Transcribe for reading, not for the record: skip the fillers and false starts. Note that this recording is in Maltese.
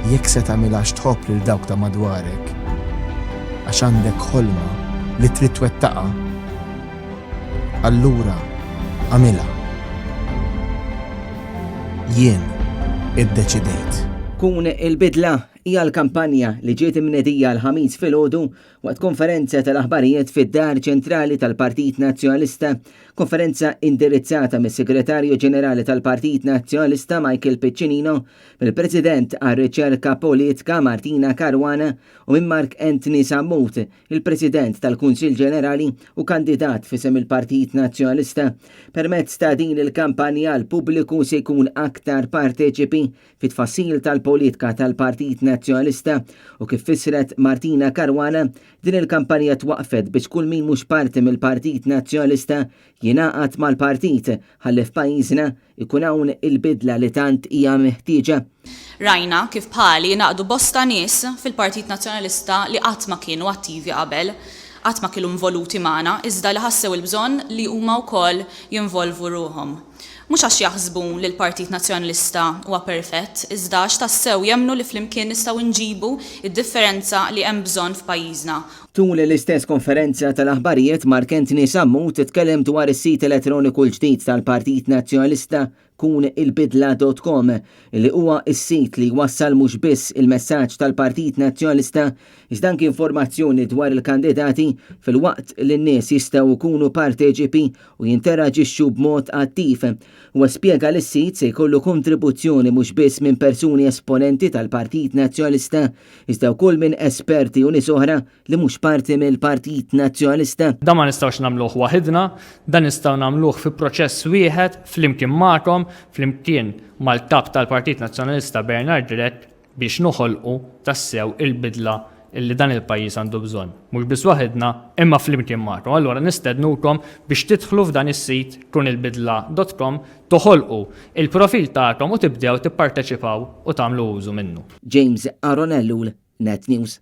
jekk se tagħmilha tħobb lil dawk ta' madwarek għax għandek ħolma li trid twettaqha, allura għamilha. Jien iddeċidejt. Kun il-bidla hija l-kampanja li ġiet imnedija l-ħamis filgħodu waqt konferenza tal-aħbarijiet fid-Dar Ċentrali tal-Partit Nazzjonalista, konferenza indirizzata mis-Segretarju Ġenerali tal-Partit Nazzjonalista Michael Piccinino, mill-President għar-Riċerka Politika Martina Caruana u minn Mark Anthony Sammut, il-President tal-Kunsill Ġenerali u kandidat fisem il-Partit Nazzjonalista. Permezz ta' din il-kampanja l-pubbliku se jkun aktar parteċipi fit-tfassil tal-politika tal-Partit Nazzjonalista u kif fissret Martina Caruana, din il-kampanja twaqfet biex kull min mhux parti mill-Partit Nazzjonalista jingħaqad mal-partit ħalli f'pajjiżna ikun hawn il-bidla li tant hija meħtieġa. Rajna kif bħali jingħaqdu bosta nies fil-Partit Nazzjonalista li qatt ma kienu attivi qabel, qatt ma kienu involuti magħna, iżda li ħassew il-bżonn li huma wkoll jinvolvu ruhom. Mhux għax jaħsbu li l-Partit Nazzjonalista huwa perfett, iżda għax tassew jemmnu li flimkien nistgħu nġibu id-differenza li hemm bżonn f'pajjiżna. Tul l-istess konferenza tal-aħbarijiet Mark Anthony Sammut titkellem dwar is-sit elettroniku l-ġdid tal-Partit Nazzjonalista kunilbidla.com li huwa s-sit li wassal mhux biss il-messaġġ tal-Partit Nazzjonalista iżda anke informazzjoni dwar il-kandidati fil-waqt li n-nies jistgħu jkunu parteċipi u jinteraġixxu b'mod attiv. Huwa spjega li s-sit se jkollu kontribuzzjoni mhux biss minn persuni esponenti tal-Partit Nazzjonalista iżda wkoll minn esperti u nies oħra li mhux parti mill-Partit Nazzjonalista. Dan ma nistgħux nagħmluh waħedna, dan nistgħu nagħmluh fi proċess wieħed flimkien magħkom, flimkien mal-kap tal-Partit Nazzjonalista Bernard Dirett biex noħolqu tassew il-bidla illi dan il-pajjiż għandu bżonn. Mhux biss waħedna imma flimkien magħkom. Allura nistednukom biex tidħlu f'dan is-sit kunilbidla.com, toħolqu il-profil tagħkom u tibdew tipparteċipaw u tagħmlu użu minnu. James Aronellu, Net News.